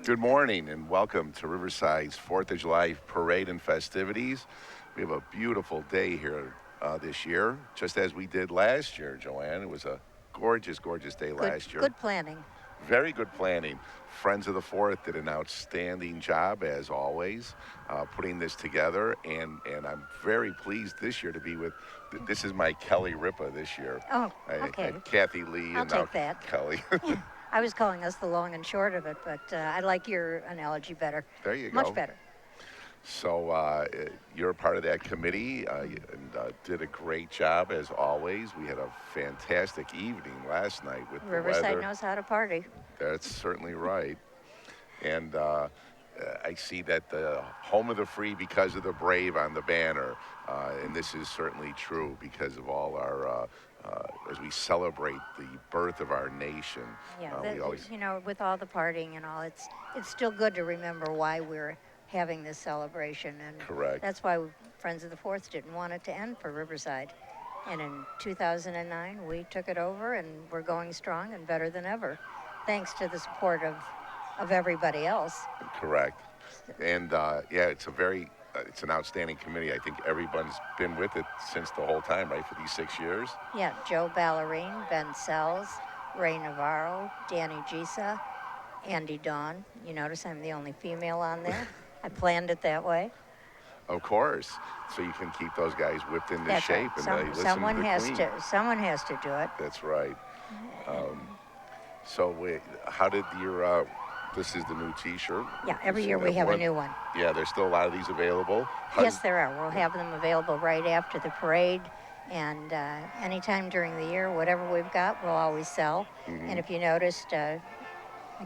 Good morning and welcome to Riverside's 4th of July parade and festivities. We have a beautiful day here this year, just as we did last year, Joanne. It was a gorgeous, gorgeous day last year. Good planning. Very good planning. Friends of the Fourth did an outstanding job, as always, putting this together, and I'm very pleased this year to be with. This is my Kelly Ripa this year. Oh, I okay. had Kathy Lee I'll and now take that. Kelly. I was calling us the long and short of it, but I like your analogy better. There you go. Much better. So you're a part of that committee and did a great job as always. We had a fantastic evening last night with the Riverside weather. knows how to party. That's certainly right. And I see that the home of the free because of the brave on the banner. And this is certainly true because of all our, as we celebrate the birth of our nation. Yeah, We always, with all the partying and all, it's still good to remember why we're having this celebration. And correct. that's why Friends of the Fourth didn't want it to end for Riverside. And in 2009, we took it over, and we're going strong and better than ever, thanks to the support of everybody else. Correct. And yeah, it's an outstanding committee. I think everyone's been with it since the whole time, right, for these 6 years. Yeah, Joe Ballerine, Ben Sells, Ray Navarro, Danny Gisa, Andy Dawn. You notice I'm the only female on there. I planned it that way. Of course. So you can keep those guys whipped into That's shape right. and they listen Someone to the has queen. Someone has to do it. That's right. How did your, this is the new T-shirt. Yeah, every You year see we that have one? a new one. Yeah, there's still a lot of these available. Yes, there are. We'll have them available right after the parade. And anytime during the year, whatever we've got, we'll always sell. Mhm. And if you noticed, I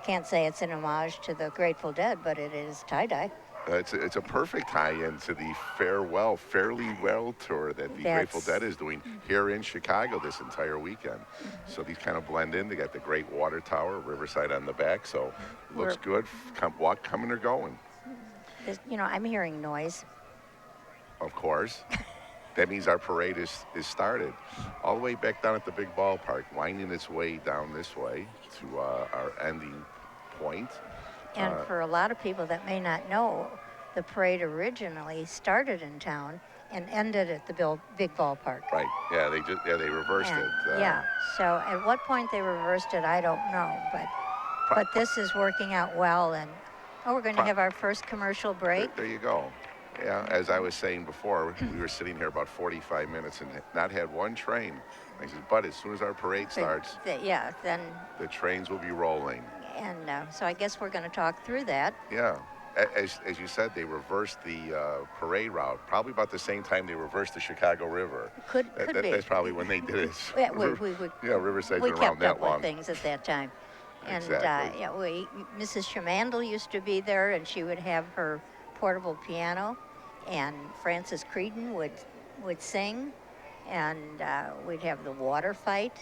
can't say it's an homage to the Grateful Dead, but it is tie-dye. It's a perfect tie-in to the Fairly Well tour that the Grateful Dead is doing here in Chicago this entire weekend. So these kind of blend in. They got the great water tower, Riverside on the back, so it looks good. Coming or going. I'm hearing noise. Of course. That means our parade is started. All the way back down at the big ballpark, winding its way down this way to our ending point. And for a lot of people that may not know, the parade originally started in town and ended at the big ballpark. Right. Yeah, they reversed it. Yeah. So at what point they reversed it, I don't know. But this is working out well, and we're going to have our first commercial break. There you go. Yeah, as I was saying before, we were sitting here about 45 minutes and not had one train. I said, but as soon as our parade starts, then the trains will be rolling. And so I guess we're going to talk through that. Yeah. As you said, they reversed the parade route, probably about the same time they reversed the Chicago River. Could be. That's probably when they did it. Riverside's been around that long. We kept up with things at that time. And exactly. Mrs. Shamandel used to be there, and she would have her portable piano, and Frances Creedon would sing, and we'd have the water fight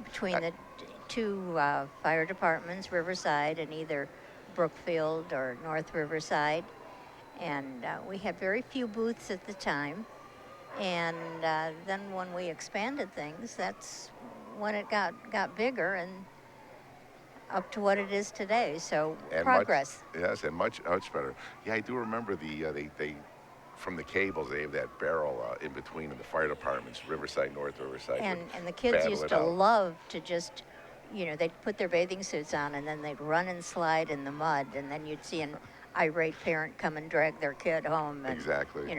between the two fire departments, Riverside and either Brookfield or North Riverside. And we had very few booths at the time. And then when we expanded things, that's when it got bigger and up to what it is today. So and progress. Much better. Yeah, I do remember they from the cables, they have that barrel in between in the fire departments, Riverside, North Riverside. And the kids used to love to just, they'd put their bathing suits on and then they'd run and slide in the mud, and then you'd see an irate parent come and drag their kid home and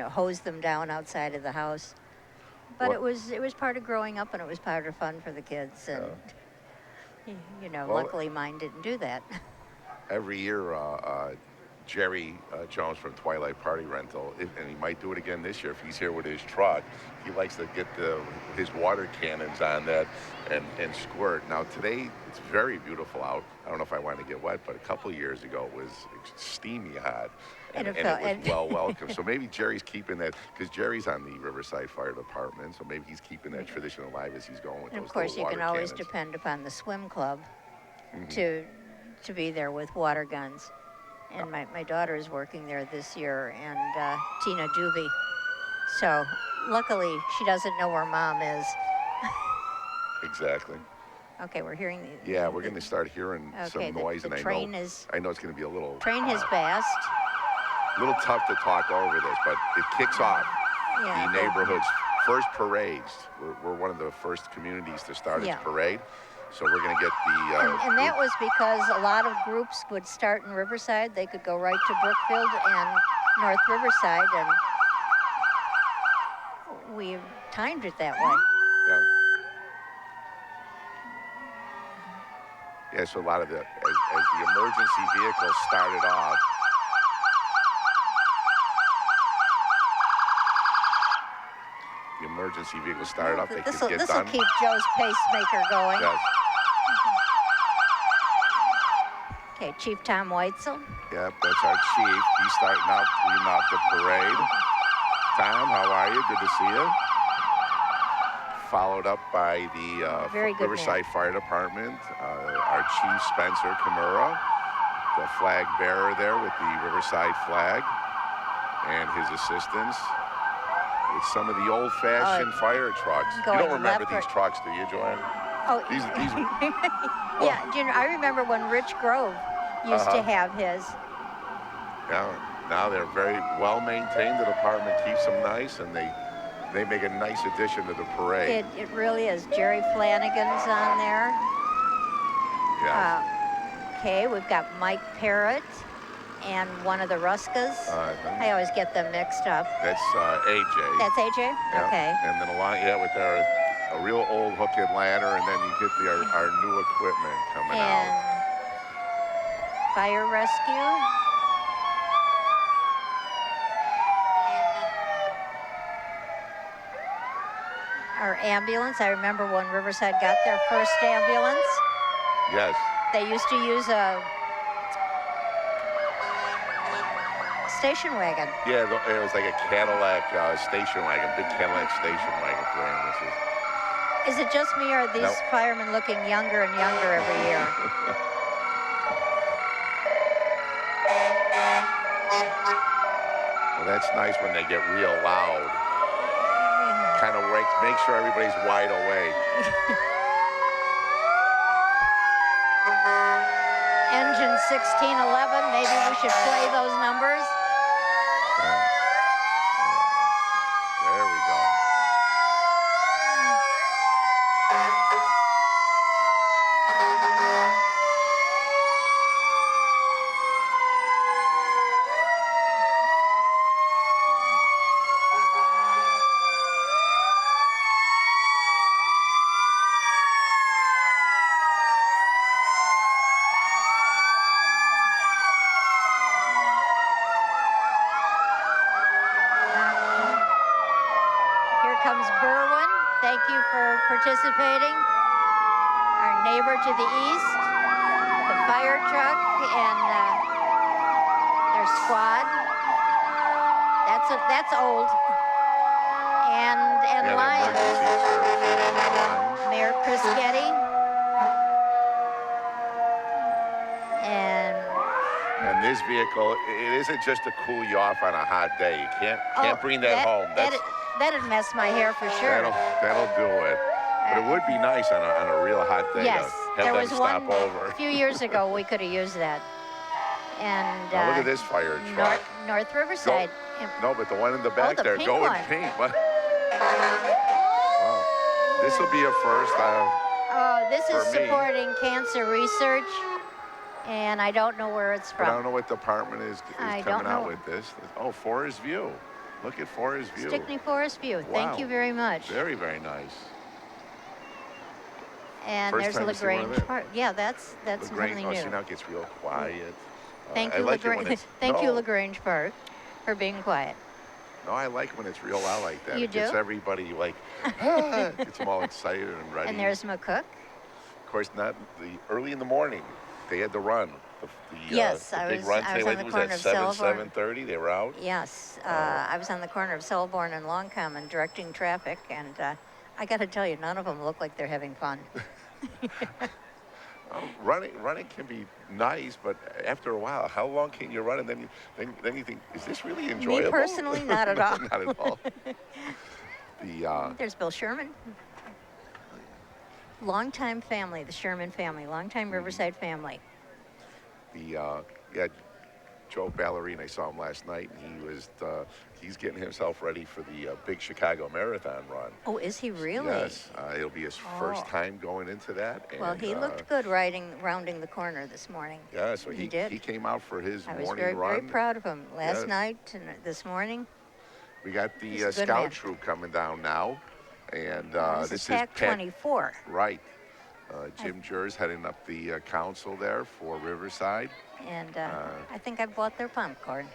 hose them down outside of the house. But it was part of growing up, and it was part of fun for the kids. And luckily mine didn't do that. Every year, Jerry Jones from Twilight Party Rental, and he might do it again this year if he's here with his truck. He likes to get his water cannons on that and squirt. Now today it's very beautiful out. I don't know if I want to get wet, but a couple of years ago it was steamy hot, and it was well welcome. So maybe Jerry's keeping that, because Jerry's on the Riverside Fire Department, so maybe he's keeping that tradition alive as he's going with and those of course little you can water always cannons. depend upon the swim club to be there with water guns. And my daughter is working there this year, and Tina Doobie. So luckily she doesn't know where Mom is. Exactly. Okay, we're hearing the. Yeah, we're going to start hearing Okay, some noise, the and train I know it's going to be a little has tough to talk over this, but it kicks off Yeah, the neighborhood's first parades. We're one of the first communities to start its parade, so we're going to get the. And that was because a lot of groups would start in Riverside. They could go right to Brookfield and North Riverside, and we timed it that way. Yeah. Yeah, so a lot of as the emergency vehicles started off. The emergency vehicles started off, they could get This will done. keep Joe's pacemaker going. Yes. Okay, Chief Tom Weitzel. Yep, that's our chief. He's starting out, leading off the parade. Tom, how are you? Good to see you. Followed up by the Riverside Fire Department, our chief, Spencer Kimura, the flag bearer there with the Riverside flag, and his assistants with some of the old-fashioned fire trucks. You don't remember these trucks, do you, Joanne? Oh, these yeah. Do you know, I remember when Rich Grove used to have his. Yeah, now they're very well maintained. The department keeps them nice, and they make a nice addition to the parade. It really is. Jerry Flanagan's on there. Yeah. Okay, we've got Mike Parrott and one of the Ruskas. I always get them mixed up. That's AJ. That's AJ? Yeah. Okay. And then with a real old hook and ladder, and then you get our new equipment coming out. Fire rescue. Our ambulance. I remember when Riverside got their first ambulance. Yes. They used to use a station wagon. Yeah, it was like a Cadillac station wagon, big Cadillac station wagon for ambulances. Is it just me, or are these firemen looking younger and younger every year? Well, that's nice when they get real loud. Kind of make sure everybody's wide awake. Engine 1611, maybe we should play those numbers. There we go. Thank you for participating. Our neighbor to the east, the fire truck and their squad. That's old. And Lions. Mayor Chris Getty. And this vehicle, it isn't just to cool you off on a hot day. You can't bring that home. That'd mess my hair for sure. That'll do it. But it would be nice on a real hot day yes, to have there was stop one over. A few years ago we could have used that. And now look at this fire truck. North Riverside. No, but the one in the back the there, pink going one. pink. What? Wow. This will be a first. This is supporting cancer research. And I don't know where it's from. But I don't know what department is coming out with this. Oh, Forest View. Look at Forest View. Stickney Forest View. Wow. Thank you very much. Very, very nice. And First there's LaGrange Park. Yeah, that's something new. See, now it gets real quiet. Thank you, LaGrange. Thank you, LaGrange Park, for being quiet. No, I like when it's real loud like that. You it do? gets everybody gets them all excited and ready. And there's McCook. Of course, not early in the morning. They had to run. Yes, the I big was run on the corner of 7:30. They were out. Yes, I was on the corner of Selborne and Long Common directing traffic, and I got to tell you, none of them look like they're having fun. Running can be nice, but after a while, how long can you run? And then you think, is this really enjoyable? Me personally, not at all. Not at all. There's Bill Sherman. longtime family, the Sherman family, longtime Mhm. Riverside family. The yeah, Joe Ballerine. I saw him last night, and he's getting himself ready for the big Chicago Marathon run. Oh, is he really? Yes, it'll be his first Oh, time going into that, well, and he looked good rounding the corner this morning. yeah, so He he did. came out for his I was morning very run. proud of him last Yes, night and this morning. we got He's the a good scout man. troop coming down now, and This is this is TAC Pat 24. Wright. I, Jim Jers heading up the council there for Riverside. and Uh, I think I bought their popcorn.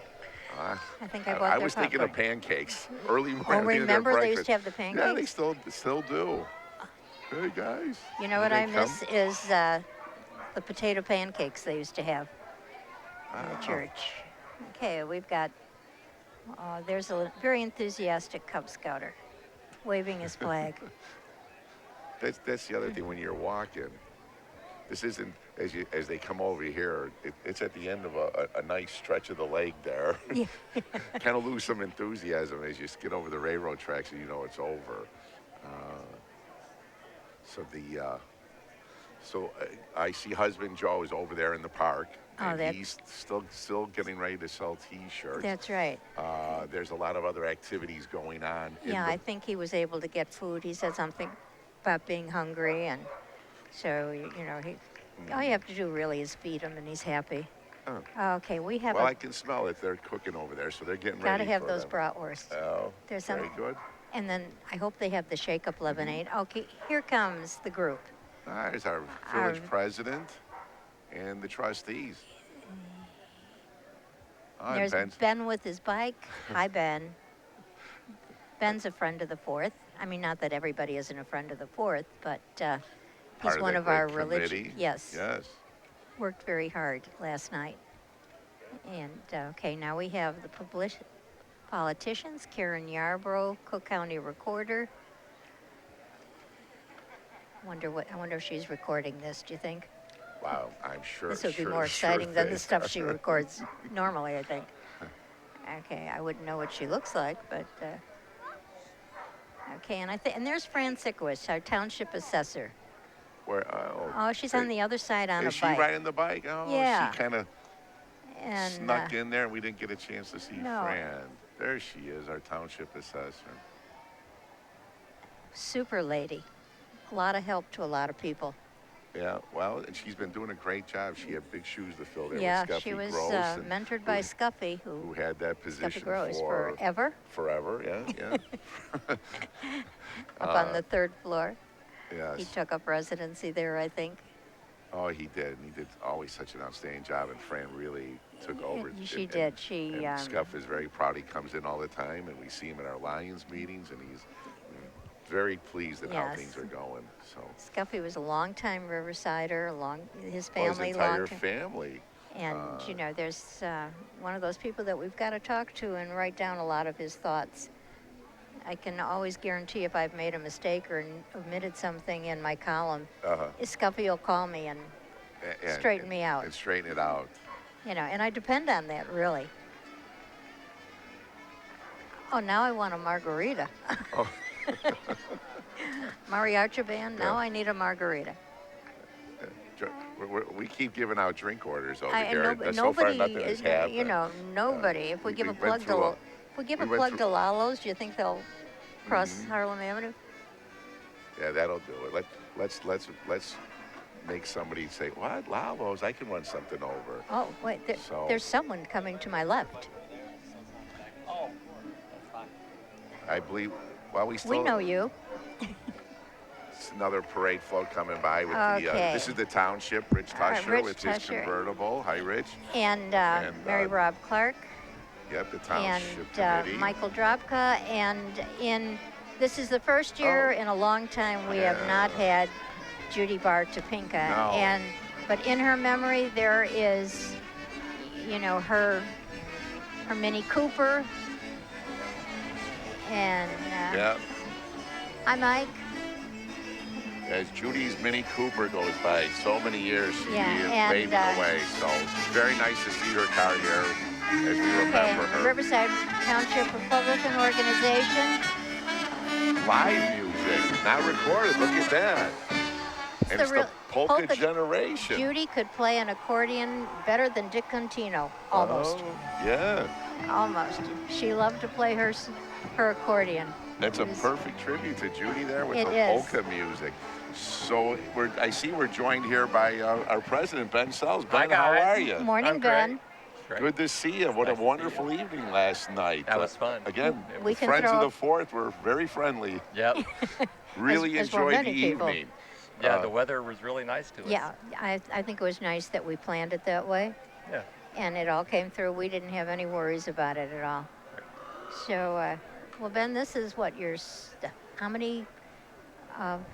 uh, I think I I bought their was thinking of popcorn. pancakes early Oh, morning, their remember they used breakfast. to have the Yeah, they pancakes? still do. Hey guys, You know here what they I come. miss is the potato pancakes they used to have in the Oh, church. Okay, we've got, there's a very enthusiastic Cub Scouter waving his flag. that's the other thing when you're walking. This isn't as they come over here. It's at the end of a nice stretch of the lake there. Yeah. Kind of lose some enthusiasm as you skid over the railroad tracks and you know it's over. Uh, so the I see husband Joe is over there in the park, Oh, and that, he's still getting ready to sell T-shirts. that's right. There's a lot of other activities going on in Yeah, the. I think he was able to get food. He said something about being hungry, and so, all you Mhm. have to do really is feed him, and he's happy. Oh, Okay, we have well, I can smell it. They're cooking over there, so they're getting got to ready have for those them. bratwurst. Oh, There's very some, good. and then I hope they have the shake-up lemonade. Okay, here comes the group. There's our Our, village president and the trustees. Oh, and there's Ben's Ben with his bike. Hi, Ben. Ben's a friend of the Fourth. I mean, not that everybody isn't a friend of the Fourth, but he's part of one that of our great religion. committee. Yes, Yes. worked very hard last night. And okay, now we have the politicians: Karen Yarbrough, Cook County Recorder. I wonder if she's recording this. Do you think Wow, I'm sure. this would be Sure, more sure exciting than the thing. stuff she records normally? I think. Okay, I wouldn't know what she looks like, but okay. And there's Fran Sikowicz, our township assessor. Where? Oh, she's on the other side on a Is she bike. riding the bike? Oh, Yeah, she kind of and snuck in there, and we didn't get a chance to see no, Fran. There she is, our township assessor. super lady. A lot of help to a lot of people. Yeah, well, and she's been doing a great job. She had big shoes to fill there with Yeah, Scuffy she was Gross, and mentored who, by Scuffy, who who had that Scuffy position Grows for forever forever. Yeah, yeah. up on uh, the third floor. He yes. took up residency there, I think. Oh, he did. And he did always such an outstanding job, and Fran really took over. She did. And Scuff is very proud. He comes in all the time, and we see him at our Lions meetings, and he's very pleased at how Yes. things are going. So, Scuffy was a longtime Riversider, his well, his family, entire family. And, Uh, there's one of those people that we've got to talk to and write down a lot of his thoughts. I can always guarantee if I've made a mistake or omitted something in my column, uh-huh. Scuffy will call me and straighten me out. And straighten it out. And I depend on that, really. Oh, now I want a margarita. Oh. Mariachi band, now Yeah. I need a margarita. We keep giving out drink orders over And here. So far, nobody, nothing has happened. nobody. If we give a went plug through to, if we give a we went plug through- to Lalo's, do you think they'll cross Mhm. Harlem Avenue? Yeah, that'll do it. Let's make somebody say, "What, Lalo's? I can run something over." Oh, wait, So- there's someone coming to my left. I believe. Well, we still. We know you. It's another parade float coming by with the. Okay. This is the township, Rich Tusher, Rich with his Tusher. convertible. Hi, Rich. And Mary uh, Rob Clark. Yep, the And township committee. Michael Drobka. And this is the first year in a long time we have not had Judy Bar Topinka. No. But in her memory there is, her Mini Cooper. And Yeah. hi, Mike. As Judy's Mini Cooper goes by, so many years she Yeah, is and, fading away. So very nice to see her car here as we remember her. Riverside Township Republican Organization. Live music, not recorded. Look at that. And the it's real the polka generation. Judy could play an accordion better than Dick Contino, almost. Oh, yeah. Almost. She loved to play her accordion. That's a It was- perfect tribute to Judy there with It the is. polka music. So I see we're joined here by our president, Ben Sells. Hi, Ben, how guys. are you? Morning, I'm Ben. Great. Good to see you. What Nice a to see wonderful you. evening last night. That was fun. Again, We the can Friends throw of the up- Fourth were very friendly. Yep. Really as were enjoyed the many people. evening. Yeah, the weather was really nice to us. Yeah, I think it was nice that we planned it that way, Yeah. and it all came through. We didn't have any worries about it at all. So, well, Ben, this is what how many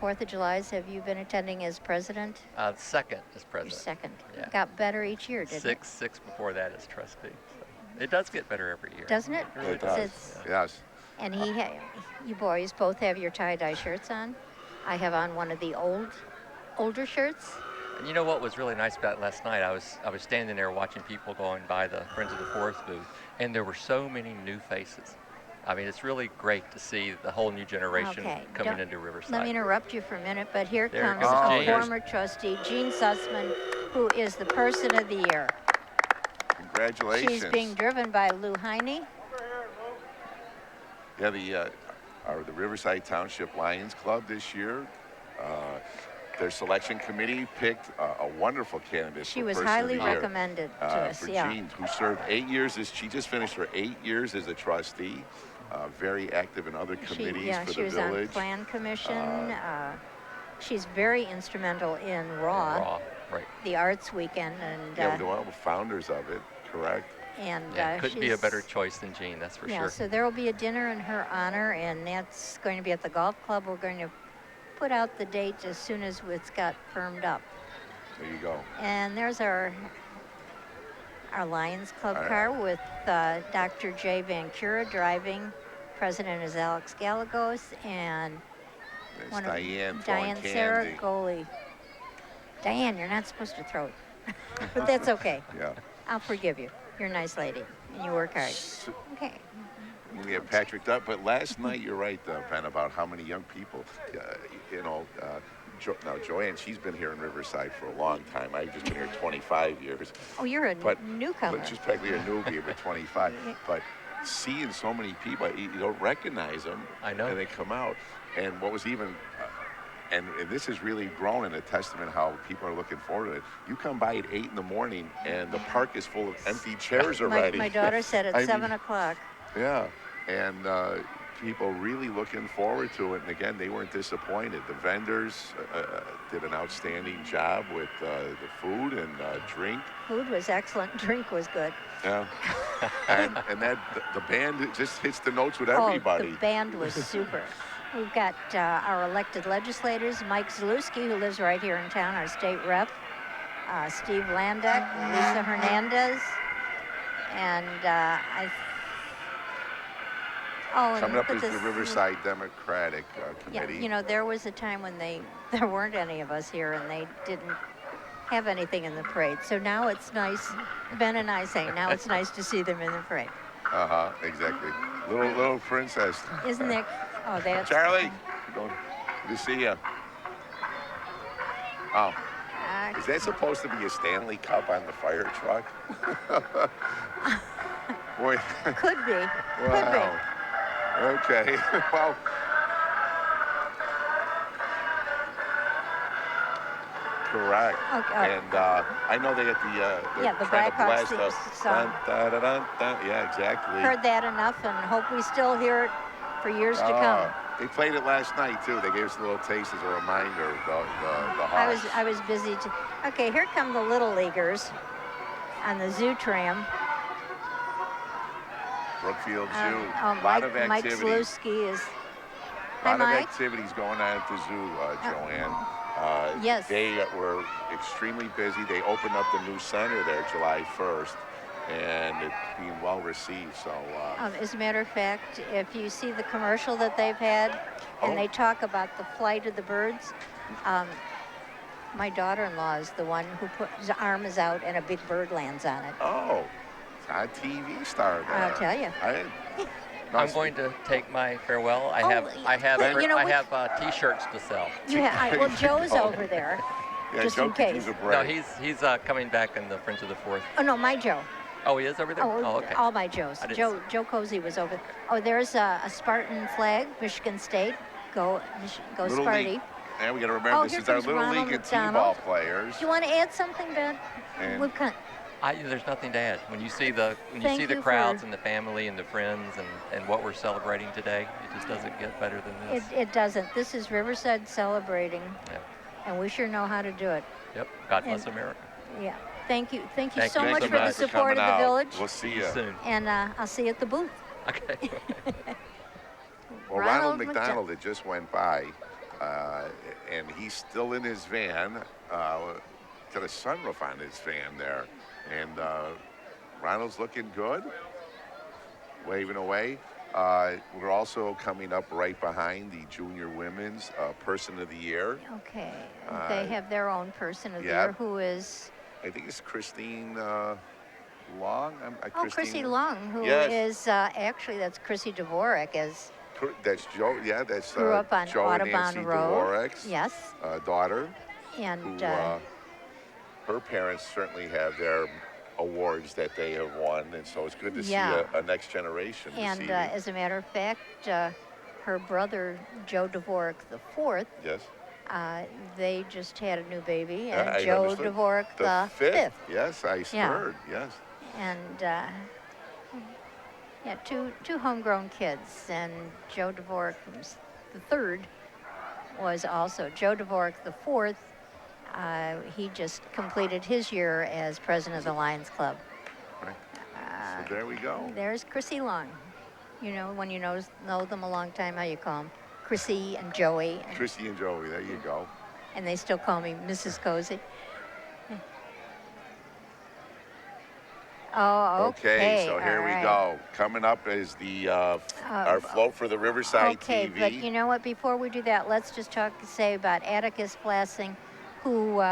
4th of Julys have you been attending as president? Second as Your president. second. Yeah. Got better each year, didn't it? Six before that as trustee. So it does get better every year. Doesn't it? really It does. It's- Yes. And you boys both have your tie-dye shirts on. I have on one of the older shirts. And you know what was really nice about last night? I was standing there watching people going by the Friends of the Forest booth, and there were so many new faces. I mean, it's really great to see the whole new generation Okay, coming don't- into Riverside. Let me interrupt you for a minute, but here There comes comes a Jean. former trustee, Jean Sussman, who is the person of the year. Congratulations. She's being driven by Lou Heine. Yeah, the Riverside Township Lions Club this year, their selection committee picked a wonderful candidate. She for was Person of highly the Year, recommended to us, for yeah. Jean, who served 8 years. She just finished her 8 years as a trustee. Very active in other committees for she the was village. on Plan Commission. She's very instrumental in RAW, right. the arts weekend, and Yeah, one of the founders of it, correct? Yeah, couldn't be a better she's- choice than Jean, that's for Yeah, sure. so there will be a dinner in her honor, and that's going to be at the golf club. We're going to put out the date as soon as it's got firmed up. There you go. And there's our Lions Club All right. car with Dr. Jay Van Cura driving. President is Alex Gallegos, and It's one of Diane throwing Diane candy. Sarah goalie. Diane, you're not supposed to throw it, but that's okay. Yeah. I'll forgive you. You're a nice lady, and you work hard. So, Okay. we have Patrick Dutt, but last night you're right, Ben, about how many young people, now Joanne, she's been here in Riverside for a long time. I've just been here 25 years. Oh, you're a But newcomer. She's practically a newbie, but 25. But seeing so many people, you don't recognize them. I know. And they come out. And what was even, and this has really grown in a testament how people are looking forward to it. You come by at 8 in the morning and the park is full of empty chairs already. My daughter said at I mean, 7 o'clock. Yeah, and people really looking forward to it. And again, they weren't disappointed. The vendors did an outstanding job with the food and drink. Food was excellent. Drink was good. Yeah, and that the band just hits the notes with everybody. Oh, the band was super. We've got our elected legislators, Mike Zalewski, who lives right here in town, our state rep, Steve Landek, Lisa Hernandez, and Coming up look is at the this- Riverside Democratic Yeah, Committee. you know, there was a time when there weren't any of us here, and they didn't have anything in the parade. So now it's nice. Ben and I say now it's nice to see them in the parade. Exactly. Little princess. Isn't there? Oh, that's Charlie, good to see you. Oh, is that supposed to be a Stanley Cup on the fire truck? Boy. Could be. Could Wow. Okay. Well. Correct. Okay. And I know they got the Yeah, the trying to Blackhawks blast theme the song. dun, dun, dun, dun, dun. Yeah, exactly. Heard that enough, and hope we still hear it for years to come. They played it last night too. They gave us a little taste as a reminder of the Hawks. I was busy. Okay, here come the little leaguers on the zoo tram. Brookfield Zoo. Oh, A lot of Mike activities. Zalewski is. A Hi, lot of Mike. activities going on at the zoo, Joanne. Yes. They were extremely busy. They opened up the new center there July 1st, and it's being well received. So As a matter of fact, if you see the commercial that they've had, and Oh. they talk about the flight of the birds, my daughter-in-law is the one who put his arm is out and a big bird lands on it. oh, it's on TV star there. I'll tell you. No, I'm going to take my farewell. I Oh, have I have you know I what? have T-shirts to sell. Well, Joe's over there, Yeah, just Joe in could case. use a No, break. he's coming back in the Friends of the Fourth. Oh no, my Joe. Oh, he is over there. Oh, Oh, okay. all my Joes. I didn't Joe Cozy was over. Oh, there's a Spartan flag, Michigan State. Go Little Sparty. League. And we got to remember Oh, this here is our comes Little Ronald League and McDonald. T-ball players. Do you want to add something, Ben? And- What kind? There's nothing to add. When you see the Thank you crowds for- and the family and the friends and what we're celebrating today, it just doesn't get better than this. It doesn't. This is Riverside celebrating, Yep. and we sure know how to do it. Yep. God bless And- America. Yeah. Thank you. Thank you Thank so you much so for the much for support of coming the out. village. We'll see See you. you soon. And I'll see you at the booth. Okay. Well, Ronald McDonald that just went by, and he's still in his van, got a sunroof on his van there, and Ronald's looking good, waving away. We're also coming up right behind the Junior Women's Person of the Year. Okay. They have their own person of the yeah. year who is I think it's Christine Long. Chrissy Long, who Yes. is actually that's Chrissy Dvorak, as That's Joe. Yeah, that's grew up on Joe and Audubon Nancy Road. Dvorak's Yes, daughter. and Who, her parents certainly have their awards that they have won, and so it's good to Yeah. see a next generation. this and evening. as a matter of fact, her brother Joe Dvorak the fourth, Yes. they just had a new baby, Yeah, and I Joe understood. Dvorak the fifth. Yes, I Yeah. heard. Yes. And yeah, two homegrown kids, and Joe Dvorak the third was also Joe Dvorak the fourth. He just completed his year as president of the Lions Club. Right. So there we go. There's Chrissy Long. You know, when you know them a long time, how you call them? Chrissy and Joey, Chrissy and Joey. There you go. and they still call me Mrs. Cozy. Oh, okay. So here all we right. go. Coming up is the our float for the Riverside Okay, TV. but you know what? Before we do that, let's just say about Atticus Blessing, who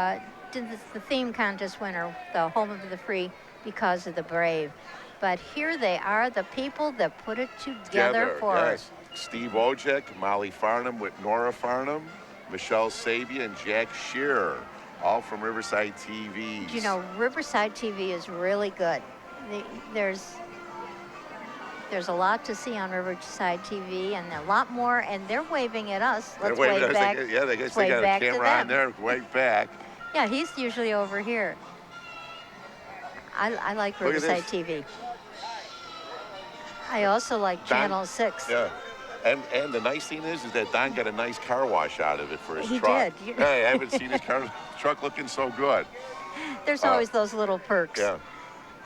did the theme contest winner, the Home of the Free, because of the Brave. But here they are, the people that put it together for yes. Steve Ojek, Molly Farnham with Nora Farnham, Michelle Sabia, and Jack Shearer, all from Riverside TV. You know, Riverside TV is really good. There's a lot to see on Riverside TV, and a lot more, and they're waving at us. They're Let's waving wave at us. back. Yeah, they guess wave they got back a to camera on them. there. Wave back. Yeah, he's usually over here. I like Look at Riverside this. TV. I also like Don- Channel 6. Yeah. And the nice thing is that Don got a nice car wash out of it for his He truck. did. Hey, I haven't seen his truck looking so good. There's always those little perks. Yeah.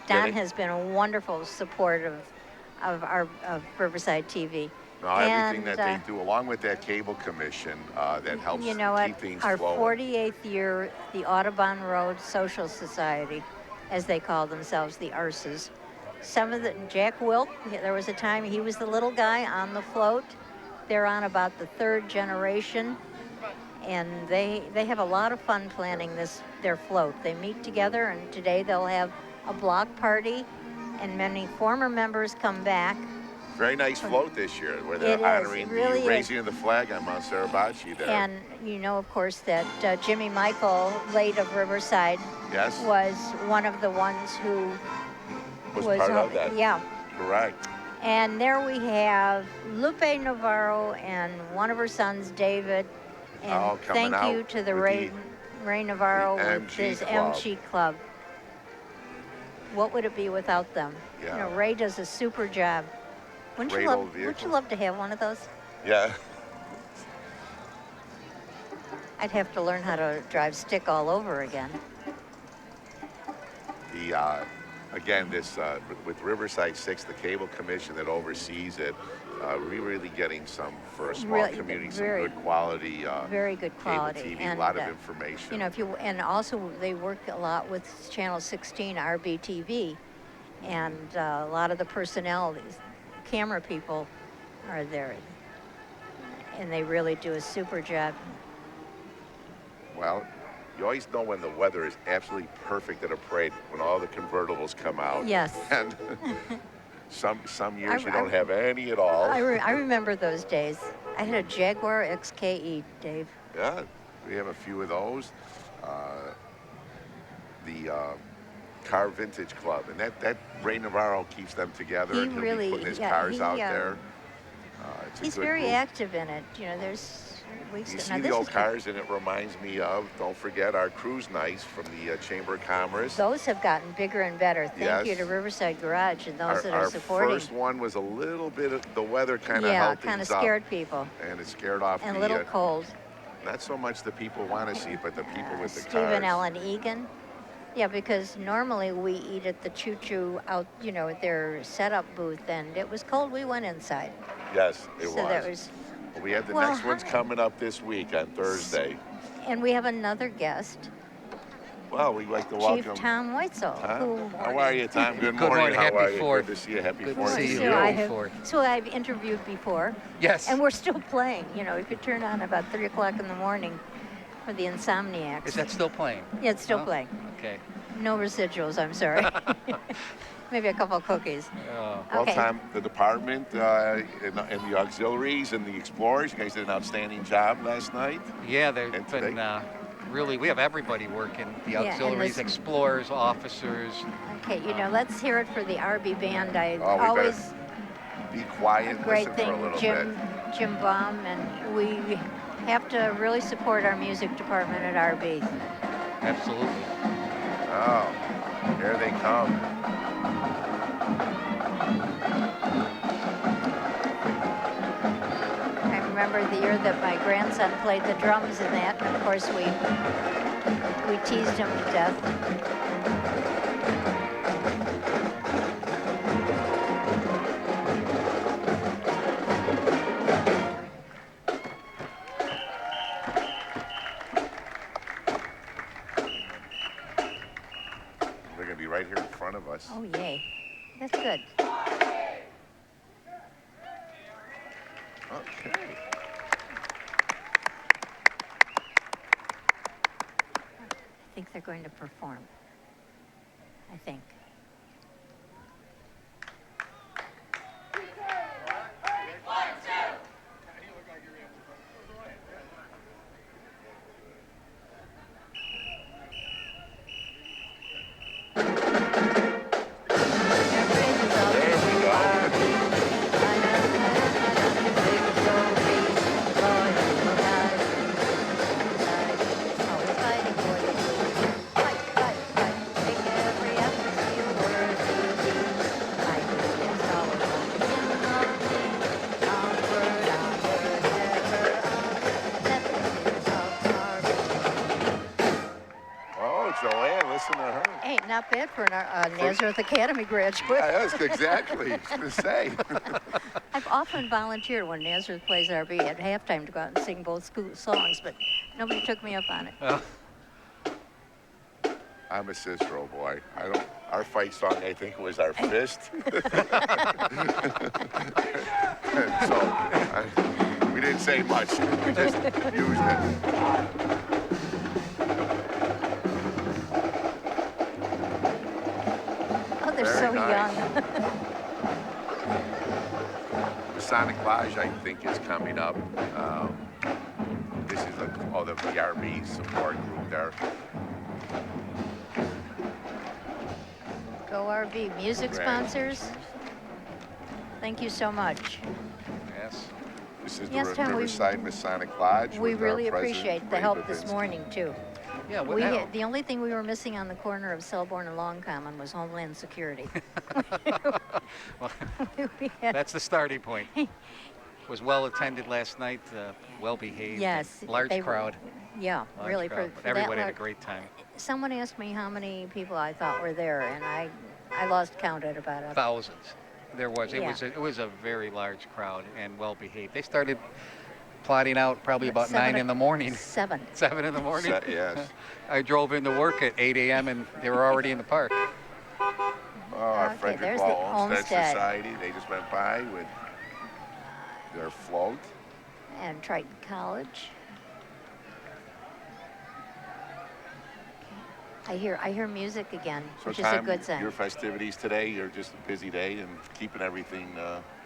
Don they- has been a wonderful support of Riverside TV. No, everything And, that they do, along with that cable commission, that helps You know what? keep things Our flowing. 48th year, the Audubon Road Social Society, as they call themselves, the ARSs. Some of the Jack Wilk, there was a time he was the little guy on the float. They're on about the third generation, and they have a lot of fun planning their float. They meet together, and today they'll have a block party, and many former members come back. Very nice float this year, where It they're is, honoring it really the is. raising of the flag on Mount Sarabachi there. And you know, of course, that Jimmy Michael, late of Riverside, yes, was one of the ones who was part of that. Yeah. Correct. And there we have Lupe Navarro and one of her sons, David. And Oh, coming thank you out to the with Ray Navarro the with MG his Club. MG Club. What would it be without them? Yeah. You know, Ray does a super job. Wouldn't Great you old love? Wouldn't you vehicle. love to have one of those? Yeah. I'd have to learn how to drive stick all over again. The again, this with Riverside 6, the cable commission that oversees it, we're really getting some for a small Really, community, some very- good quality Very good quality. cable TV, and a lot of information. you know, and also they work a lot with Channel 16 RBTV, and a lot of the personnel, these camera people, are there, and they really do a super job. Well, you always know when the weather is absolutely perfect at a parade, when all the convertibles come out. Yes. And Some years I- you don't I- have any at all. I remember those days. I had a Jaguar XKE, Dave. Yeah, we have a few of those. Uh, the Car Vintage Club, and that Ray Navarro keeps them together, He and he'll really, be putting his yeah, cars he, out there. It's a he's good very group. active in it. You know, there's You now see the this old is cars, and it reminds me of, don't forget, our cruise nights from the Chamber of Commerce. those have gotten bigger and better. Thank you Yes. to Riverside Garage and those that are Our supporting. first one was a little bit of the weather kind of Yeah, held kind of things up, scared people and it scared off and a the little cold. not so much the people want to see it, but the people with the Stephen cars. Allen Egan. Yeah, because normally we eat at the Choo Choo out, you know, at their setup booth, and it was cold. We went inside. Yes, it So was. that was, We have the Well, next one's hi. coming up this week on Thursday. and we have another guest, Well, we'd like to Chief welcome Tom Weitzel, Tom. who How are you, Tom? Good Good morning. How Happy are you? Fourth. Good to see you. Happy Good to Fourth see to you. you. so Happy Fourth. so I've interviewed before, Yes. and we're still playing. You know, you could turn on about 3 o'clock in the morning for the Insomniacs. Is that still playing? Yeah, it's still Oh, playing. Okay. No residuals, I'm sorry. Maybe a couple of cookies. Oh, Well, Okay. Tom, the department and the auxiliaries and the explorers, you guys did an outstanding job last night. yeah, they've And been today? really, we have everybody working. The Yeah, and auxiliaries, this- explorers, officers. Okay, you know, let's hear it for the RB band. I Oh, we better always Be quiet and great listen thing, for a little Jim Baum, and we have to really support our music department at RB. Absolutely. bit. Oh, here they come. I remember the year that my grandson played the drums in that, and of course we teased him to death. They're going to be right here in front of us. Oh yay, that's good. Okay. I think they're going to perform. I think. There we go. Oh, Joanne, listen to her. Hey, not bad for a Nazareth Academy graduate. Yeah, that's exactly. I was going to say. I've often volunteered when Nazareth plays RB at halftime to go out and sing both school songs, but nobody took me up on it. Oh, I'm a Cicero boy. I don't. Our fight song, I think, was our fist. We didn't say much. We just used it. Oh, they're Very so nice. young. Sonic Lodge, I think, is coming up. This is the VRB support group there. Go RB. Music Right. sponsors, thank you so much. yes. This is Yes, the Tom, Riverside Masonic Lodge. We with our really president, appreciate the Ray help this Babinski. morning, too. Yeah, what now? The only thing we were missing on the corner of Selborne and Long Common was Homeland Security. Well, We had- that's the starting point. Was well attended last night, well behaved. yes. Large they were- crowd. Yeah, Large really. crowd, but that everybody had a large- great time. Someone asked me how many people I thought were there, and I lost count at about a. Thousands. There was. Yeah. It was a very large crowd and well behaved. They started plotting out probably about 9 in the morning. 7. 7 in the morning. Yes. I drove into work at 8 a.m. and they were already in the park. Oh, our Okay, Frederick there's Law the Olmsted Olmsted. Society. They just went by with their float. And Triton College. I hear music again, So which is a Tom, good sign. your festivities today, you're just a busy day and keeping everything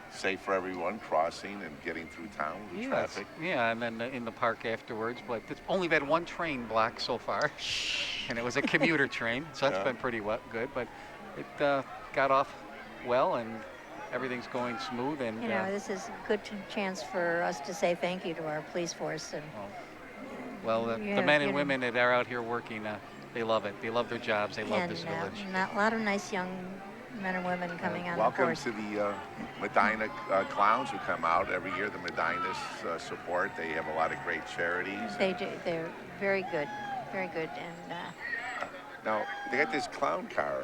safe for everyone, crossing and getting through town with Yes. traffic. Yeah, and then in the park afterwards. But it's only been one train blocked so far, and it was a commuter train, so that's Yeah. been pretty good. But it got off well, and everything's going smooth. And You know, this is a good chance for us to say thank you to our police force. And well, the yeah, men you and know. women that are out here working, they love it. They love their jobs. They love this village. A lot of nice young men and women coming on the Welcome force. to the Medina Clowns who come out every year. The Medinas support. They have a lot of great charities. They do. They're very good, very good. And Now, they got this clown car.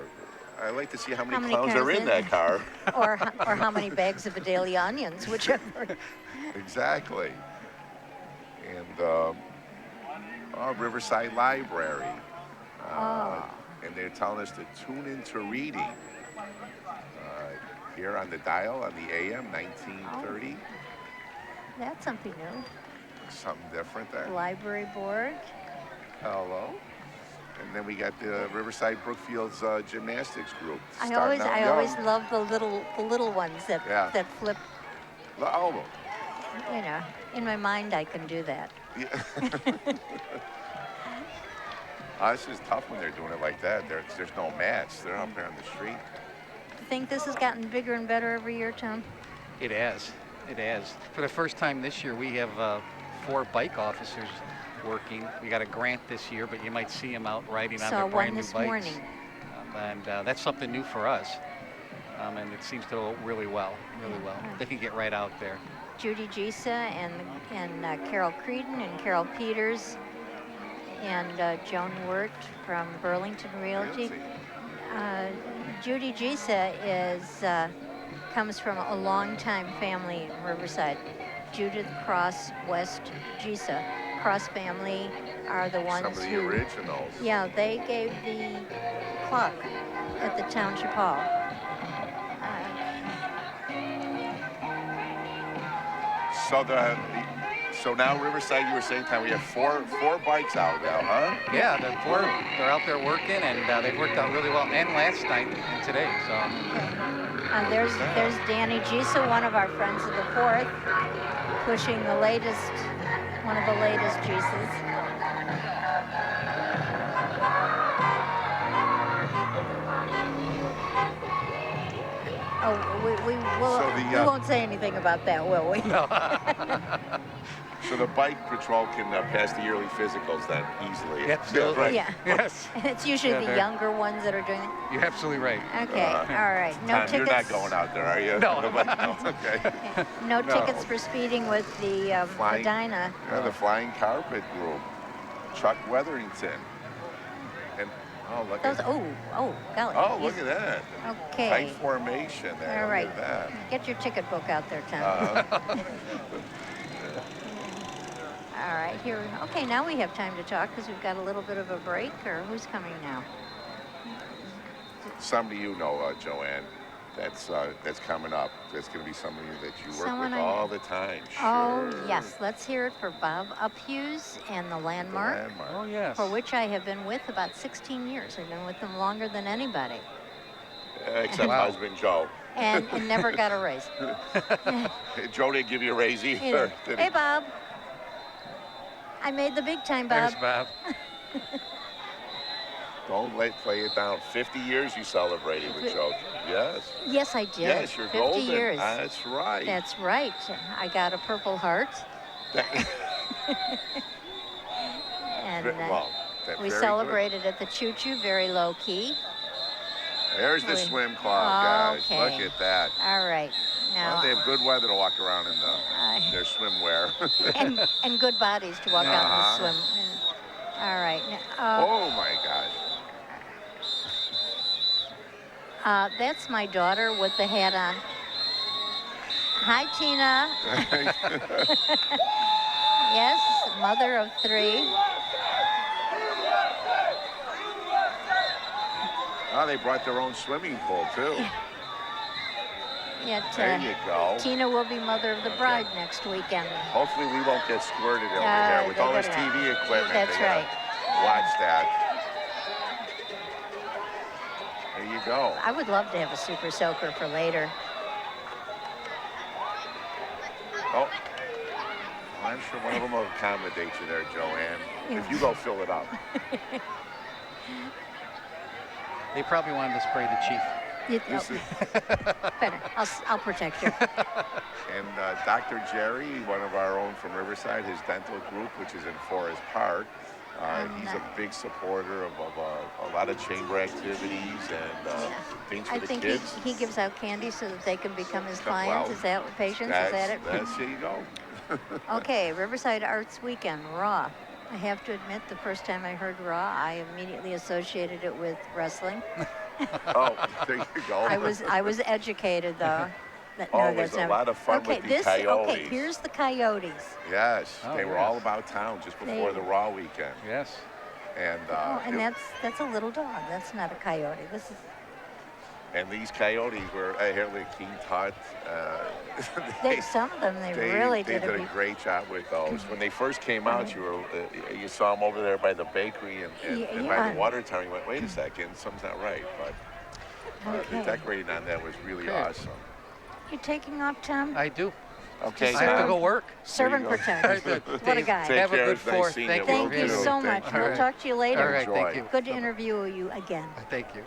I'd like to see how How many many clowns cars are in in that car. or how many bags of Vidalia onions, whichever. Exactly. And Riverside Library. And they're telling us to tune into reading here on the dial on the AM 1930. That's something new. Something different there. Library board. Hello. And then we got the Riverside Brookfield's gymnastics group. I starting out young. always love the little ones that Yeah. that flip. Oh, You know, in my mind I can do that. yeah. This is tough when they're doing it like that. There's no mats. They're out there on the street. You think this has gotten bigger and better every year, Tom? It has. It has. For the first time this year, we have 4 bike officers working. We got a grant this year, but you might see them out riding on Saw their one brand new this bikes. morning. And that's something new for us. And it seems to go really well, really well. They can get right out there. Judy Gisa and Carol Creedon and Carol Peters and Joan Wirt from Burlington Realty. Judy Gisa comes from a longtime family in Riverside. Judith Cross West Gisa. Cross family are the ones Some of the who, originals. yeah, they gave the clock at the Township Hall. So now Riverside, you were saying, Tom, we have four bikes out now, huh? Yeah, they're out there working, and they've worked out really well. And last night and today, so. There's Danny Gisa, one of our friends of the 4th, pushing one of the latest Gisas. Oh, we won't say anything about that, will we? No. So the bike patrol can pass the yearly physicals then easily. Absolutely. Right. Yeah. Yes. It's usually the they're- younger ones that are doing it. You're absolutely right. Okay, all right. No Tom, tickets. you're not going out there, are you? No. No, okay. No No. tickets for speeding with the Flying- Medina. The Flying Carpet Group, Chuck Weatherington, and look Those. at Golly. oh look at that Okay. tight formation there. All right. Look at that. Get your ticket book out there, Tom. All right, here. Okay, now we have time to talk because we've got a little bit of a break. Or who's coming now? Somebody you know, Joanne, that's coming up. That's going to be somebody that you work Someone with I know. all the time. Oh, Sure. yes. Let's hear it for Bob Uphughes and the The Landmark, Landmark. Oh, yes. for which I have been with about 16 years. I've been with them longer than anybody, Except Wow. husband Joe. and never got a raise. Joe didn't give you a raise either. Either. Did Hey, he? Bob. I made the big time, Bob. There's Bob. Don't play it down. 50 years you celebrated with Joe. Yes. Yes, I did. Yes, you're 50 golden. years. That's right. That's right. I got a Purple Heart. And Well, that's we very celebrated at the Choo Choo, very low key. good. There's the we- swim club, guys. Okay. Look at that. All right. Now, Well, they have good weather to walk around in their swimwear. and good bodies to walk out and swim. All right. Oh my gosh. That's my daughter with the hat on. Hi, Tina. Yes, mother of 3. Oh, they brought their own swimming pool too. Yet, There you go. Tina will be mother of the bride next weekend. Hopefully we won't get squirted over here with they all this better not. TV equipment. That's They gotta right. Watch that. go. I would love to have a super soaker for later. Oh, I'm sure one of them will accommodate you there, Joanne. If you go fill it up. They probably wanted to spray the chief. This is, Better. I'll protect you. and Dr. Jerry, one of our own from Riverside, his dental group, which is in Forest Park, he's a big supporter of a lot of chamber activities and things for I the think kids. he gives out candy so that they can become his Well, clients. Is that what patients? Is that it? There you go. Okay, Riverside Arts Weekend, Raw. I have to admit, the first time I heard Raw, I immediately associated it with wrestling. Oh, there you go. I was educated though. Oh, it was a lot of fun with the Coyotes. Okay, here's the Coyotes. Yes, Oh, they were yes. all about town just before the Raw weekend. Yes. And And that's a little dog. That's not a coyote. This is. and these Coyotes were Harley King Tut. Some of them they really they did did a great job with those. When they first came out, you saw them over there by the bakery and by the water tower. You went, wait a second, something's not right. But the decorating on that was really awesome. You taking off, Tom? I do. Okay, I have to Tom. go work. Serve and There you go. protect. What a guy. Take Have a care. good It's nice Fourth. seeing Thank you. you. Will Thank you do. so Thank much. you. We'll talk to you later. All right, thank Enjoy. you. Good to interview you again. Thank you.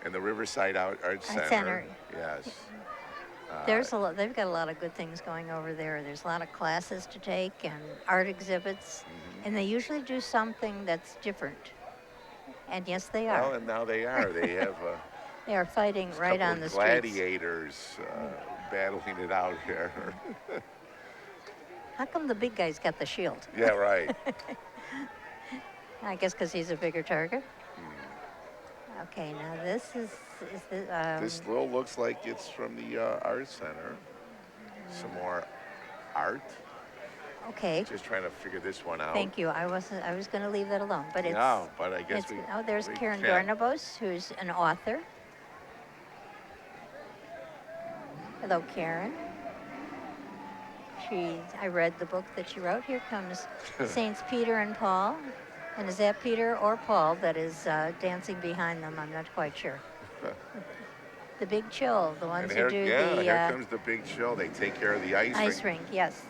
And the Riverside Arts Center. Center. Yes. There's a lot. They've got a lot of good things going over there. There's a lot of classes to take and art exhibits, and they usually do something that's different. And yes, they are. Well, and now they are. They have They are fighting right couple on the of streets. gladiators battling it out here. How come the big guy's got the shield? Yeah, right. I guess because he's a bigger target. Okay, now this is the, This little looks like it's from the Art Center. Some more art. okay. Just trying to figure this one out. Thank you. I was going to leave that alone, but it's. No, but I guess It's, we. oh, there's we Karen can. Dornabos, who's an author. Hello, Karen. I read the book that she wrote. Here comes Saints Peter and Paul. And is that Peter or Paul that is dancing behind them? I'm not quite sure. The Big Chill, the ones And here, who do here the comes the big chill. They take care of the ice ice rink. rink, yes.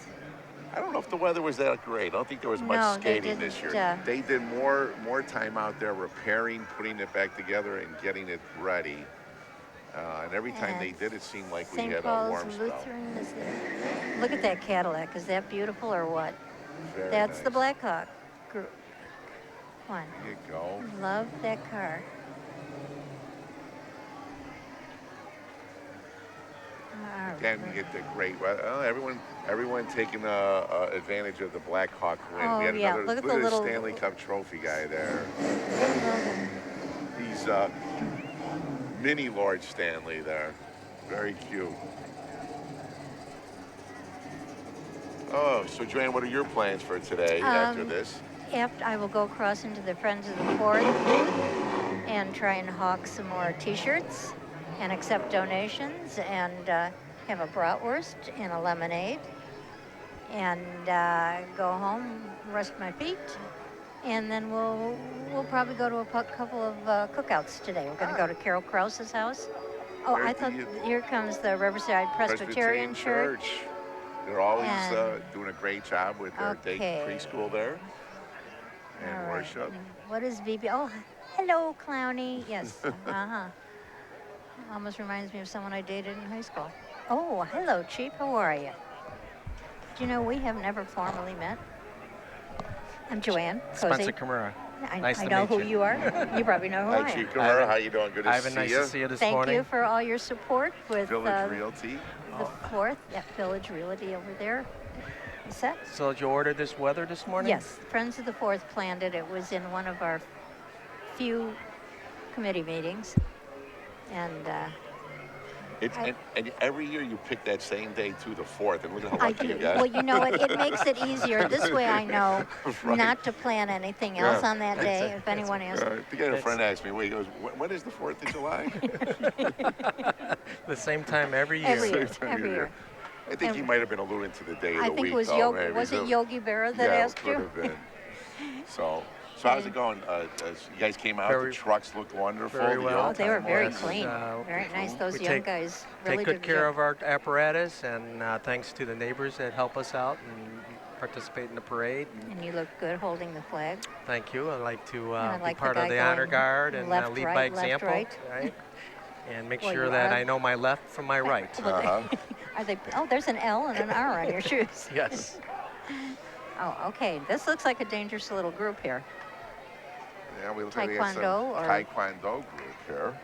I don't know if the weather was that great. I don't think there was much No, they skating this year. didn't, They did more time out there repairing, putting it back together, and getting it ready. And every time they And did, it seemed like we St. had a Paul's warm spell. Lutheran is there. Look at that Cadillac. Is that beautiful or what? Very That's the nice. Blackhawk group one. There you go. Love that car. All Again, right. we get the great weather. Everyone taking advantage of the Blackhawk win. Oh, We had yeah. another, Look at the at little- Stanley Cup trophy guy there. He's mini Lord Stanley there. Very cute. Oh, so Joanne, what are your plans for today after this? After I will go across into the Friends of the Fourth booth and try and hawk some more T-shirts and accept donations and have a bratwurst and a lemonade and go home, rest my feet, and then we'll probably go to a couple of cookouts today. We're going to go to Carol Krause's house. Oh, I There's thought the- here comes the Riverside Presbyterian Church. They're always And- doing a great job with their day Okay. preschool there and All right. worship. What is BB? Oh, hello, Clowny. Yes. Uh-huh. Almost reminds me of someone I dated in high school. Oh, hello, Chief. How are you? Do you know we have never formally met? I'm Joanne Cozy. Spencer Kimura. Nice I to know meet who you. you are. You probably know who I Hi, am. Chief Kamara. How you doing? Good to Ivan, see nice you. to see you this Thank morning. you for all your support with Village Realty. the Fourth, that Village Realty over there. Is that? So did you order this weather this morning? Yes, Friends of the Fourth planned it. It was in one of our few committee meetings. And And every year you pick that same day to the 4th, and look at how I lucky do. you got. Well, you know what? It makes it easier. This way I know Right. not to plan anything else Yeah. on that day if anyone asks. I think I had a friend asked me, wait, he goes, when is the 4th of July? The same time every year. Every year. Same time Every of year. I think he And- might have been alluding to the day of I the think week, it was though, Yogi. maybe. Was it Yogi Berra that yeah, asked could you? have been. So, So how's it going? You guys came out. The trucks looked wonderful. very the well. Oh, old they were very Yes, clean, very nice. Those we young guys really take good did a care job. of our apparatus, and thanks to the neighbors that help us out and participate in the parade. And you look good holding the flag. Thank you. I like to I be like the part of guy the honor going guard and left, lead right, by left, example, right. And make Well, sure you that are. I know my left from my right. Are they? Oh, there's an L and an R on your shoes. Yes. Oh, okay. This looks like a dangerous little group here. Yeah, we look like we got some Taekwondo or- Taekwondo group here.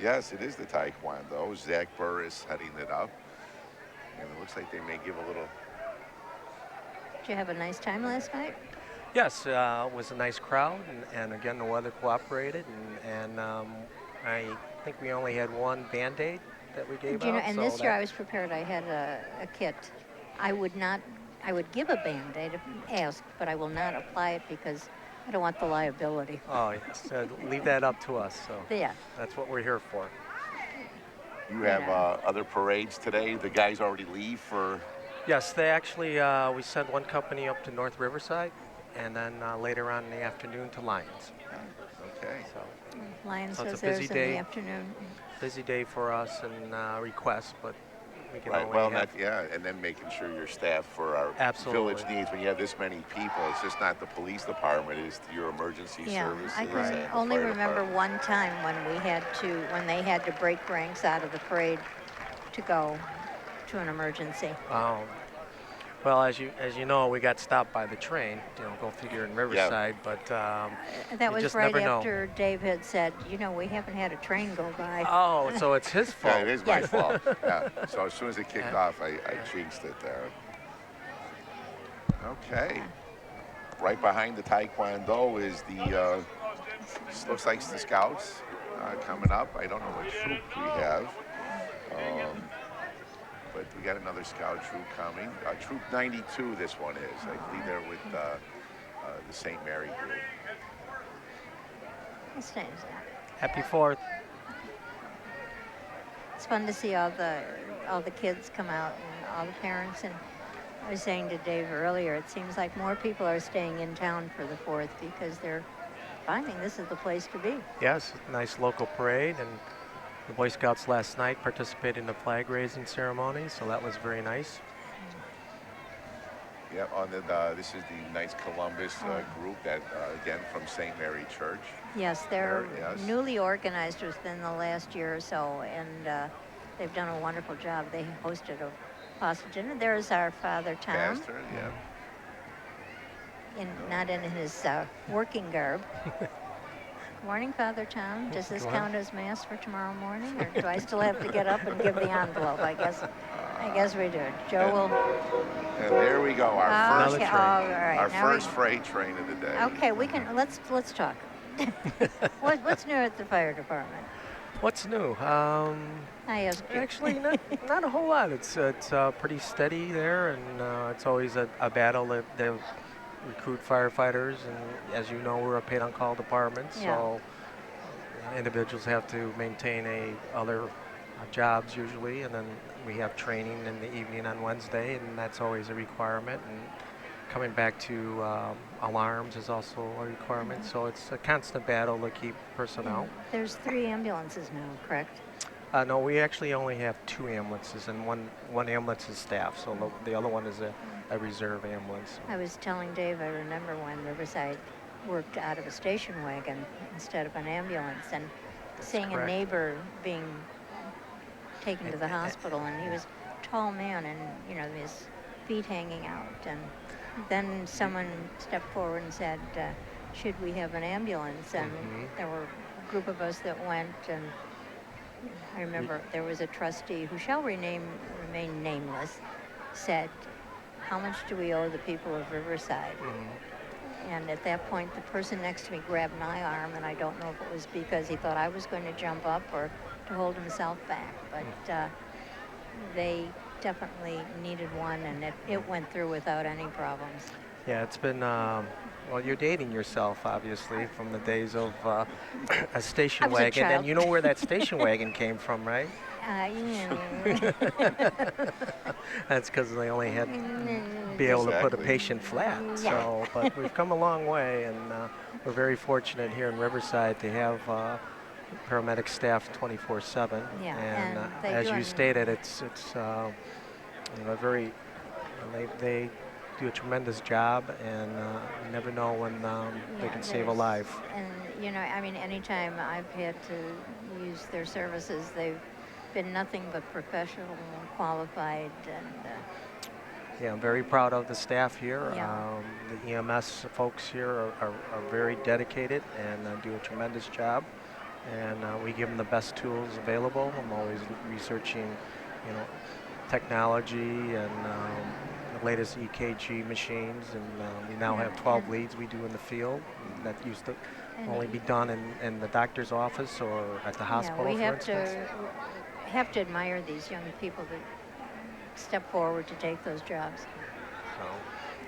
Yes, it is the Taekwondo. Zach Burr is heading it up. And it looks like they may give a little... Did you have a nice time last night? Yes, it was a nice crowd, and again, the weather cooperated, and I think we only had one Band-Aid that we gave Do you know, out. and so this year that- I was prepared. I had a kit. I would give a Band-Aid if asked, but I will not apply it because I don't want the liability. Oh, yes. Leave that up to us. So Yeah. that's what we're here for. You have Yeah. other parades today? The guys already leave for... Yes, they actually, we sent one company up to North Riverside, and then later on in the afternoon to Lyons. Okay. So Lion So it's says a busy theirs in day. the afternoon. busy day for us and requests, but we can Right, only well, have... and then making sure you're staffed for our Absolutely. village needs. When you have this many people, it's just not the police department, it's your emergency Yeah, services. I and can the only fire remember department. one time when they had to break ranks out of the parade to go to an emergency. Well, as you know, we got stopped by the train. Go figure in Riverside, but That you was just right never know. after Dave had said, we haven't had a train go by. Oh, so it's his fault. Yeah, it is my Yes. fault. Yeah. So as soon as it kicked off, I jinxed it there. Okay. Right behind the Taekwondo is the, looks like the Scouts coming up. I don't know what troop we have. But we got another Scout troop coming. Troop 92, this one is. I believe they're with the St. Mary group. It's nice. Happy 4th. It's fun to see all the kids come out and all the parents. And I was saying to Dave earlier, it seems like more people are staying in town for the 4th because they're finding this is the place to be. Yes, nice local parade, and the Boy Scouts last night participated in the flag raising ceremony, so that was very nice. Yep, this is the Knights Columbus group that, again, from St. Mary Church. Yes, they're There, yes. newly organized within the last year or so, and they've done a wonderful job. They hosted a pasta dinner. There's our Father Tom, Pastor, yeah. not in his working garb. Good morning, Father Tom. Does this count as mass for tomorrow morning, or do I still have to get up and give the envelope? I guess we do. Joe will. And there we go, our first Okay, train. all right. Our Now first freight train of the day. Okay, we can let's talk. What's new at the fire department? What's new? I asked you. Actually, not a whole lot. It's pretty steady there, and it's always a battle. They recruit firefighters, and as you know, we're a paid-on-call department, so individuals have to maintain other jobs usually, and then we have training in the evening on Wednesday, and that's always a requirement. And coming back to alarms is also a requirement, so it's a constant battle to keep personnel. There's 3 ambulances now, correct? No, we actually only have 2 ambulances, and one ambulance is staff, so the other one is a reserve ambulance. I was telling Dave, I remember when Riverside worked out of a station wagon instead of an ambulance, and seeing a correct. neighbor being taken to the hospital, and he was a tall man, and his feet hanging out, and then someone stepped forward and said, should we have an ambulance? And there were a group of us that went, and I remember there was a trustee who shall remain nameless, said, how much do we owe the people of Riverside? And at that point, the person next to me grabbed my arm, and I don't know if it was because he thought I was going to jump up or to hold himself back, but they definitely needed one, and it went through without any problems. Yeah, it's been, well, you're dating yourself, obviously, from the days of a station I was a wagon. child. And you know where that station wagon came from, right? That's because they only had be able to put a Exactly. patient flat. Yeah. So, but we've come a long way, and we're very fortunate here in Riverside to have paramedic staff 24/7. Yeah, And and they as do you an- stated, it's very they do a tremendous job, and you never know when they Yeah, can save a there's- life. And I mean, anytime I've had to use their services, they've been nothing but professional and qualified, and Yeah, I'm very proud of the staff here. Yeah. The EMS folks here are very dedicated and do a tremendous job. And we give them the best tools available. I'm always researching, technology and the latest EKG machines. And we now Yeah, have 12 and- leads we do in the field. That used to and only be done in the doctor's office or at the hospital, we for have instance. to admire these young people that step forward to take those jobs. So,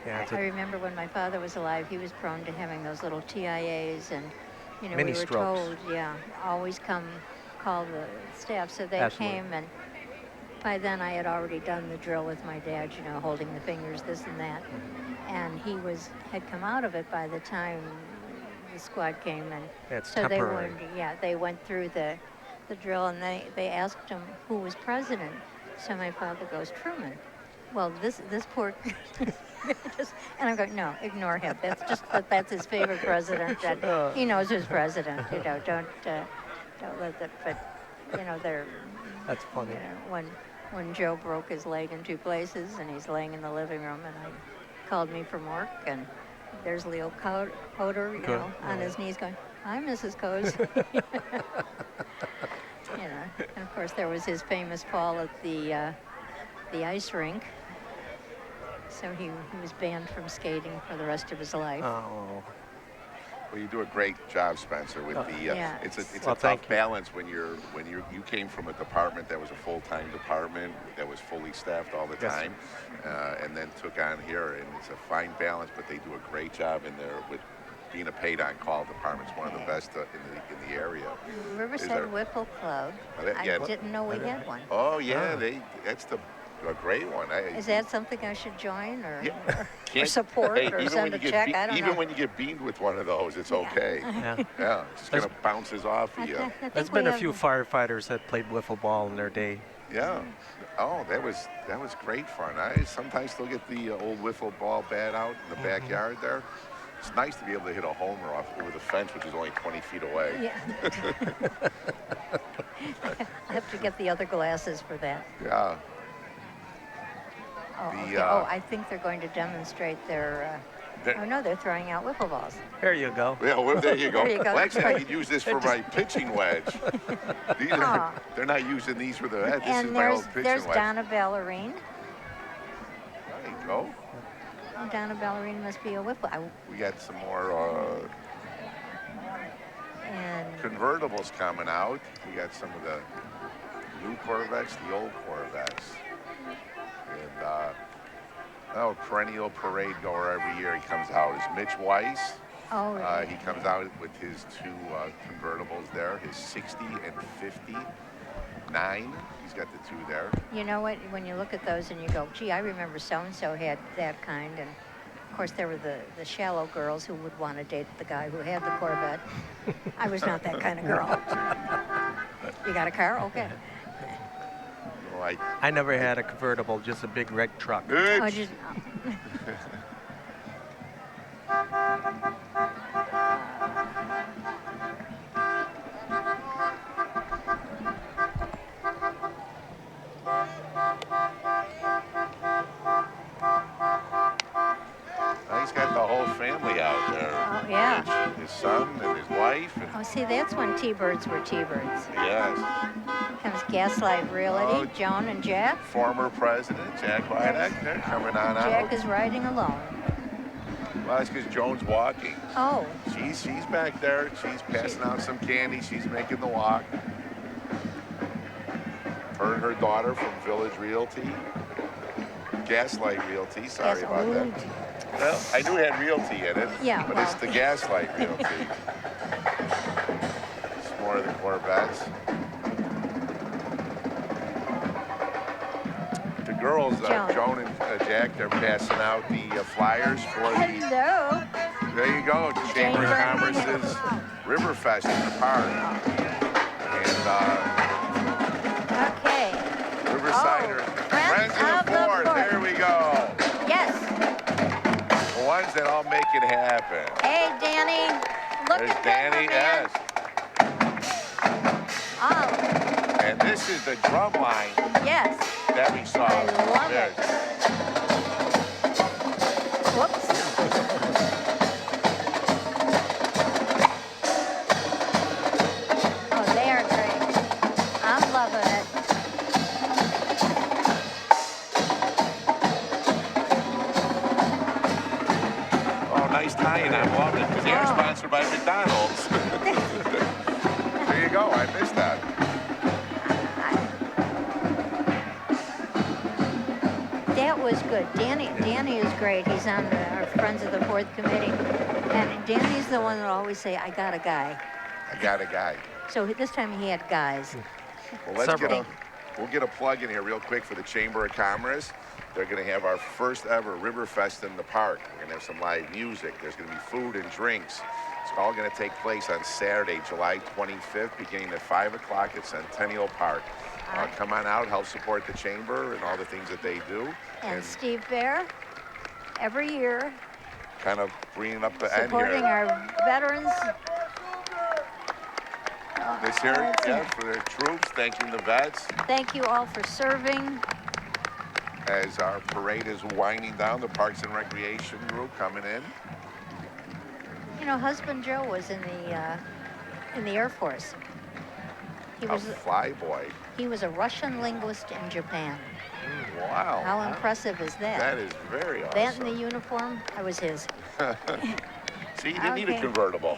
yeah, it's I remember when my father was alive, he was prone to having those little TIAs, and Mini we were strokes. told, always call the staff. So they Absolutely. came, and by then I had already done the drill with my dad, holding the fingers, this and that, and he had come out of it by the time the squad came, and It's so temporary. they went through the drill, and they asked him who was president. So my father goes, Truman. Well, this poor, and I'm going, no, ignore him. That's just that's his favorite president. That he knows who's president. Don't let that. But they're. That's funny. When Joe broke his leg in two places, and he's laying in the living room, and I called me from work, and there's Leo Coder, Good. on his knees, going, "Hi, Mrs. Coase." And of course there was his famous fall at the ice rink. So he was banned from skating for the rest of his life. Oh, Well, you do a great job, Spencer. With the Yeah. it's Well, a thank tough you. balance when you came from a department that was a full-time department that was fully staffed all the Yes. time, and then took on here, and it's a fine balance. But they do a great job in there with being a paid-on-call department. It's one of the best in the area. Riverside there- Whipple Club. that- yeah. I didn't know we had one. Oh yeah, Ah. that's a great one. Is that something I should join or, Yeah. or Can't- support hey, or even send when a you get check? beat- I don't even know. when you get beamed with one of those, it's Yeah. okay. yeah. Yeah, it's just kind of bounces off I of you. think There's we been a have- few firefighters that played wiffle ball in their day. Yeah. Oh, that was great fun. I sometimes still get the old wiffle ball bat out in the backyard there. It's nice to be able to hit a homer off over the fence, which is only 20 feet away. Yeah. I have to get the other glasses for that. Yeah. Oh, The, okay. I think they're going to demonstrate their. They're- Oh no, they're throwing out wiffle balls. There you go. Yeah, well, there you go. There you go. Well, actually, I could use this for my pitching wedge. Aw. They're not using these for the head. This And is my old pitching there's wedge. Donna Ballerine. There you go. Oh, Donna Ballerine must be a wiffle. We got some more And convertibles coming out. We got some of the new Corvettes, the old Corvettes. And perennial parade goer every year. He comes out is Mitch Weiss. He comes out with his two convertibles there, his 60 and 59. He's got the two there. you know what? When you look at those and you go, gee, I remember so-and-so had that kind. And of course, there were the shallow girls who would want to date the guy who had the Corvette. I was not that kind of girl. You got a car? Okay. Well, I never had a convertible, just a big red truck. Oh, just, he's got the whole family out there. Oh, yeah. His son and his wife. And, oh, see, that's when T-Birds were T-Birds. yes. Comes Gaslight Realty, Oh, Joan and Jack. Former president Jack Wydeck. They're coming on Jack out. is riding alone. Well, that's because Joan's walking. Oh, She's back there. She's passing out some candy. She's making the walk. Her and her daughter from Village Realty. Gaslight Realty. Sorry yes. about that. Well, I knew it had Realty in it. Yeah, But it's well. the Gaslight Realty. It's more of the Corvettes. girls, Joan. Joan and Jack, they're passing out the flyers for the. Hello. There you go, Chamber of Chamber. Commerce's Riverfest in the park. And Okay. Riverside, Friends Friends of the Fourth. Fourth. There we go. Yes. The ones that all make it happen. Hey, Danny. Look There's at that, Danny my man. S. Oh, And this is the drum line yes. that we saw. I love it. There's- Whoops. Oh, they are great. I'm loving it. Oh, nice tie-in. I'm loving it. 'Cause they are Oh. sponsored by McDonald's. There you go. I missed that. That was good. Danny is great. He's on our Friends of the Fourth committee. And Danny's the one that always say, I got a guy. I got a guy. So this time he had guys. Well, Several. we'll get a plug in here real quick for the Chamber of Commerce. They're going to have our first ever Riverfest in the park. We're going to have some live music. There's going to be food and drinks. It's all going to take place on Saturday, July 25th, beginning at 5 o'clock at Centennial Park. Come on out, help support the Chamber and all the things that they do. And Steve Bear, every year, kind of bringing up the end supporting here. our veterans. This here, That's yeah, it. for their troops, thanking the vets Thank you all for serving. as our parade is winding down. The Parks and Recreation group coming in. You know, husband Joe was in the Air Force. He was A fly boy. he was a Russian linguist in Japan. Wow. How impressive is that? That is very awesome. That and the uniform, I was his. See, you didn't need a Okay. convertible.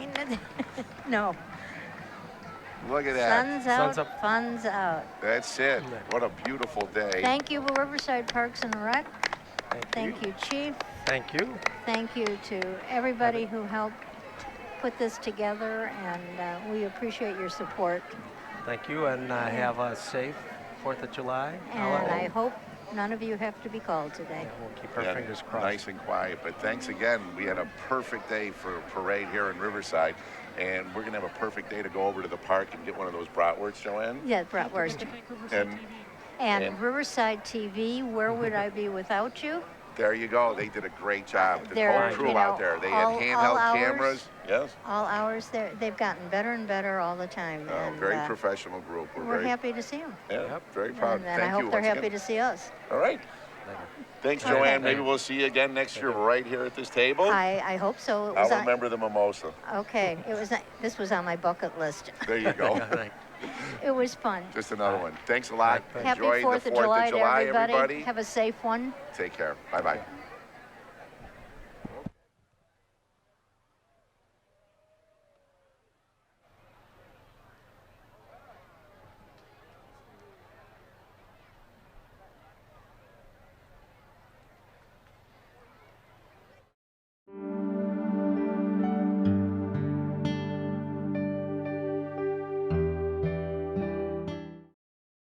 No. Look at that. Sun's out, Sun's up. fun's out. That's it. What a beautiful day. Thank you, Riverside Parks and Rec. Thank you, Chief. Thank you. Thank you to everybody who helped put this together, and we appreciate your support. Thank you, and have a safe 4th of July. And I hope none of you have to be called today. Yeah, we'll keep our Yeah, fingers crossed. Nice and quiet. But thanks again. We had a perfect day for a parade here in Riverside. And we're going to have a perfect day to go over to the park and get one of those bratwursts, Joanne. Yeah, bratwurst. And And Riverside TV, where would I be without you? there you go. They did a great job. The They're, whole crew you know, out there. They had all handheld hours. cameras. Yes. All hours, they've gotten better and better all the time. And, Very professional group. we're very happy to see them. Yeah, very proud. And Thank I you hope they're once happy again. to see us. All right. Thanks, Okay. Joanne. Maybe we'll see you again next year right here at this table. I hope so. It was I'll on- remember the mimosa. Okay, this was on my bucket list. There you go. It was fun. Just another one. Thanks a lot. Happy Enjoy 4th the of 4th July of July, to everybody. everybody. Have a safe one. Take care. Bye-bye.